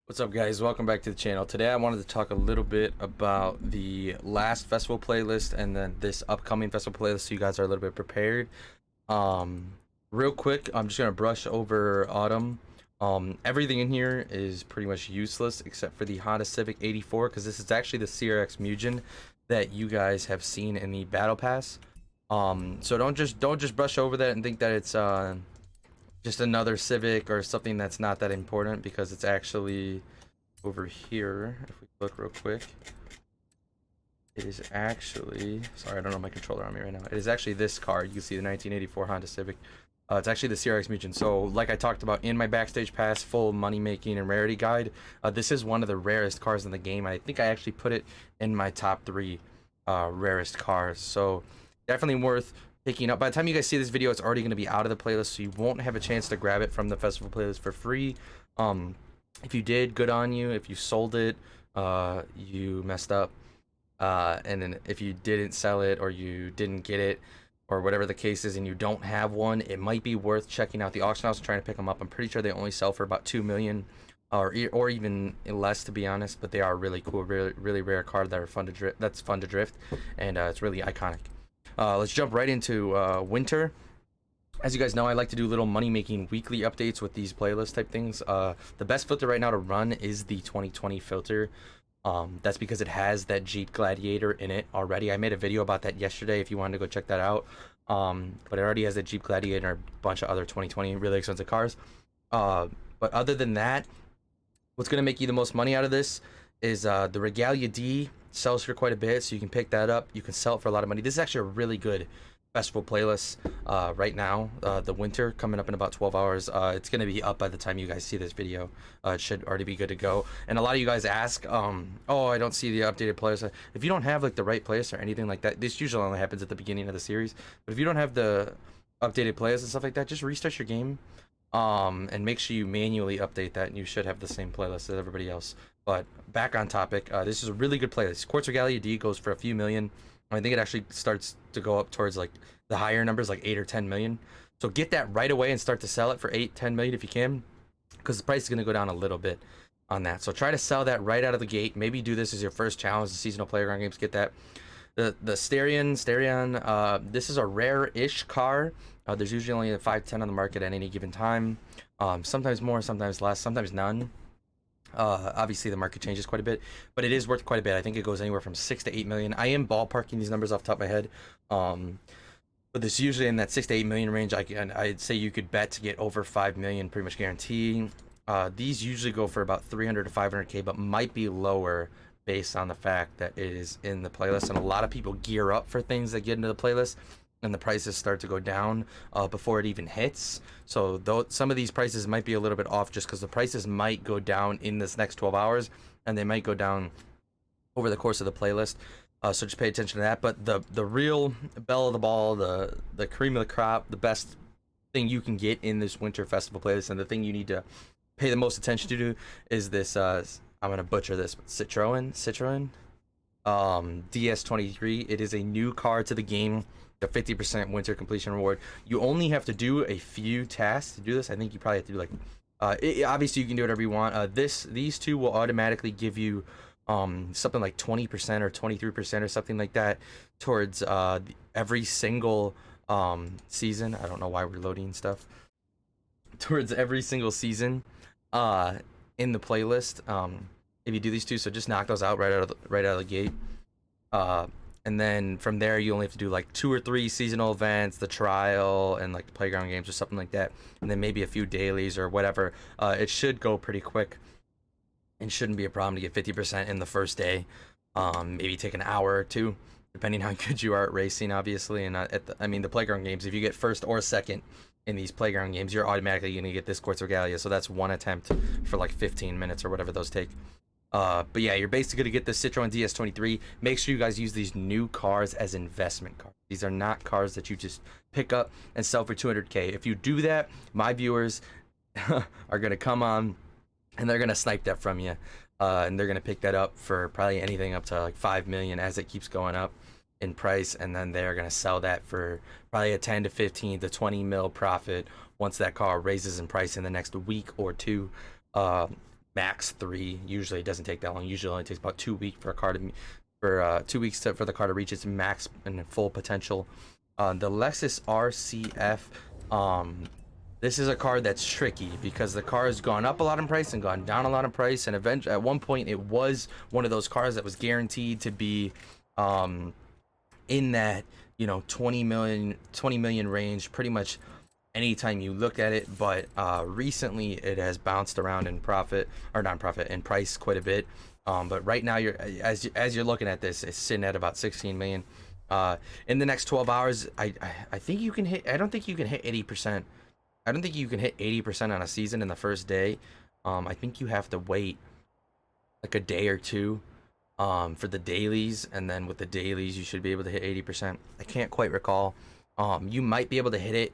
What's up, guys? Welcome back to the channel. Today I wanted to talk a little bit about the last festival playlist and then this upcoming festival playlist so you guys are a little bit prepared. Real quick, I'm just gonna brush over autumn. Everything in here is pretty much useless except for the Honda Civic 84 because this is actually the CRX Mugen that you guys have seen in the battle pass. So don't just brush over that and think that it's just another Civic or something that's not that important, because it's actually over here. If we look real quick, it is actually, sorry, I don't know my controller on me right now. It is actually this car. You can see the 1984 Honda Civic. It's actually the CRX Mugen. So like I talked about in my backstage pass full money making and rarity guide, this is one of the rarest cars in the game. I think I actually put it in my top 3 rarest cars. So definitely worth picking up. By the time you guys see this video, it's already going to be out of the playlist, so you won't have a chance to grab it from the festival playlist for free. If you did, good on you. If you sold it, you messed up. And then if you didn't sell it or you didn't get it or whatever the case is and you don't have one, it might be worth checking out the auction house and trying to pick them up. I'm pretty sure they only sell for about 2 million or even less, to be honest, but they are really cool, really rare card that are fun to drift. That's fun to drift, and it's really iconic. Let's jump right into winter. As you guys know, I like to do little money-making weekly updates with these playlist type things. The best filter right now to run is the 2020 filter. That's because it has that Jeep Gladiator in it already. I made a video about that yesterday if you wanted to go check that out. But it already has that Jeep Gladiator and a bunch of other 2020 really expensive cars. But other than that, what's going to make you the most money out of this is the Regalia D. Sells for quite a bit, so you can pick that up. You can sell it for a lot of money. This is actually a really good festival playlist right now. The winter coming up in about 12 hours. It's going to be up by the time you guys see this video. It should already be good to go. And a lot of you guys ask, oh, I don't see the updated playlist. If you don't have like the right playlist or anything like that, this usually only happens at the beginning of the series. But if you don't have the updated playlist and stuff like that, just restart your game and make sure you manually update that, and you should have the same playlist as everybody else. But back on topic, this is a really good playlist. Quartz Regalia D goes for a few million. I think it actually starts to go up towards like the higher numbers, like 8 or 10 million. So get that right away and start to sell it for 8-10 million if you can, because the price is going to go down a little bit on that. So try to sell that right out of the gate. Maybe do this as your first challenge, the seasonal playground games. Get that. The Starion, this is a rare-ish car. There's usually only a 5-10 on the market at any given time. Sometimes more, sometimes less, sometimes none. Obviously the market changes quite a bit, but it is worth quite a bit. I think it goes anywhere from 6 to 8 million. I am ballparking these numbers off the top of my head, but this usually in that 6 to 8 million range. I'd say you could bet to get over 5 million, pretty much guaranteed. These usually go for about 300 to 500k, but might be lower based on the fact that it is in the playlist, and a lot of people gear up for things that get into the playlist and the prices start to go down before it even hits. So though some of these prices might be a little bit off, just because the prices might go down in this next 12 hours and they might go down over the course of the playlist. So just pay attention to that. But the real belle of the ball, the cream of the crop, the best thing you can get in this winter festival playlist, and the thing you need to pay the most attention to is this, I'm gonna butcher this, but Citroen DS23. It is a new car to the game. The 50% winter completion reward. You only have to do a few tasks to do this. I think you probably have to do like obviously you can do whatever you want. These two will automatically give you something like 20% or 23% or something like that towards every single season. I don't know why we're loading stuff. Towards every single season in the playlist, if you do these two. So just knock those out right out of the gate. And then from there, you only have to do like 2 or 3 seasonal events, the trial, and like the playground games or something like that. And then maybe a few dailies or whatever. It should go pretty quick and shouldn't be a problem to get 50% in the first day. Maybe take an hour or 2, depending how good you are at racing, obviously. And the playground games, if you get first or second in these playground games, you're automatically going to get this Quartz Regalia. So that's one attempt for like 15 minutes or whatever those take. But yeah, you're basically gonna get the Citroen DS23. Make sure you guys use these new cars as investment cars. These are not cars that you just pick up and sell for 200k. If you do that, my viewers are gonna come on and they're gonna snipe that from you, and they're gonna pick that up for probably anything up to like 5 million as it keeps going up. in price, and then they're going to sell that for probably a 10 to 15 to 20 mil profit once that car raises in price in the next week or two, max 3. Usually it doesn't take that long. Usually it only takes about 2 weeks for a car to for 2 weeks for the car to reach its max and full potential. The Lexus Rcf, this is a car that's tricky because the car has gone up a lot in price and gone down a lot in price, and eventually at one point it was one of those cars that was guaranteed to be in that 20 million range pretty much anytime you look at it. But recently it has bounced around in in price quite a bit. But right now, as you're looking at this, it's sitting at about 16 million. In the next 12 hours, I think you can hit. I don't think you can hit 80%. I don't think you can hit 80% on a season in the first day. I think you have to wait like a day or two for the dailies, and then with the dailies, you should be able to hit 80%. I can't quite recall. You might be able to hit it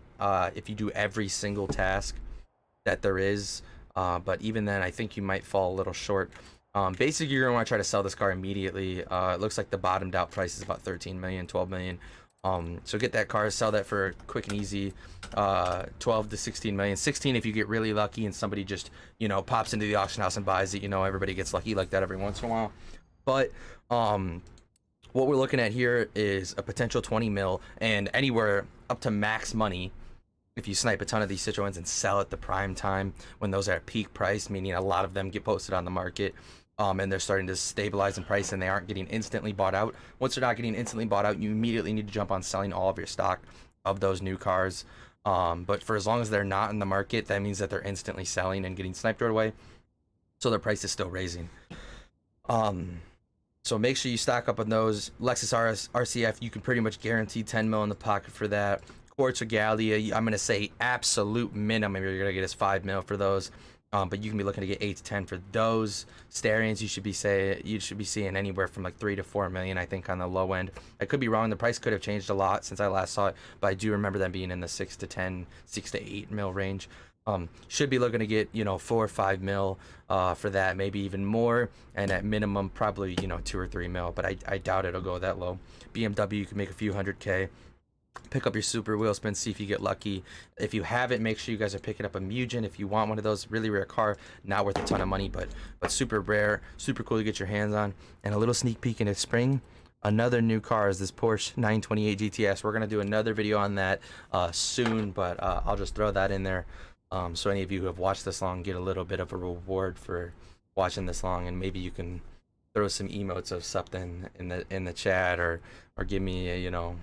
if you do every single task that there is, but even then, I think you might fall a little short. Basically, you're gonna want to try to sell this car immediately. It looks like the bottomed out price is about 13 million, 12 million. So get that car, sell that for quick and easy, 12 to 16 million. 16 if you get really lucky and somebody just pops into the auction house and buys it. Everybody gets lucky like that every once in a while. But what we're looking at here is a potential 20 mil, and anywhere up to max money if you snipe a ton of these Citroens and sell at the prime time when those are at peak price, meaning a lot of them get posted on the market. And they're starting to stabilize in price and they aren't getting instantly bought out. Once they're not getting instantly bought out, you immediately need to jump on selling all of your stock of those new cars. But for as long as they're not in the market, that means that they're instantly selling and getting sniped right away. So their price is still raising. So make sure you stock up on those. Lexus Rcf, you can pretty much guarantee 10 mil in the pocket for that. Quartz or Gallia, I'm going to say absolute minimum you're going to get is 5 mil for those. But you can be looking to get 8 to 10 for those. Starions, you should be seeing anywhere from like 3 to 4 million, I think, on the low end. I could be wrong. The price could have changed a lot since I last saw it, but I do remember them being in the 6 to 10, 6 to 8 mil range. Should be looking to get 4 or 5 mil for that, maybe even more, and at minimum probably 2 or 3 mil. But I doubt it'll go that low. BMW, you can make a few 100K. Pick up your super wheel spin, see if you get lucky. If you haven't, make sure you guys are picking up a Mugen if you want one of those. Really rare car, not worth a ton of money, but super rare, super cool to get your hands on. And a little sneak peek into spring, another new car is this Porsche 928 GTS. We're gonna do another video on that soon, but I'll just throw that in there, so any of you who have watched this long get a little bit of a reward for watching this long, and maybe you can throw some emotes of something in the chat, or give me a,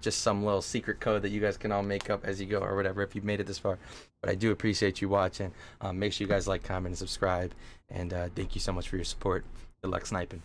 just some little secret code that you guys can all make up as you go or whatever if you've made it this far. But I do appreciate you watching. Make sure you guys like, comment, and subscribe, and thank you so much for your support. Good luck sniping.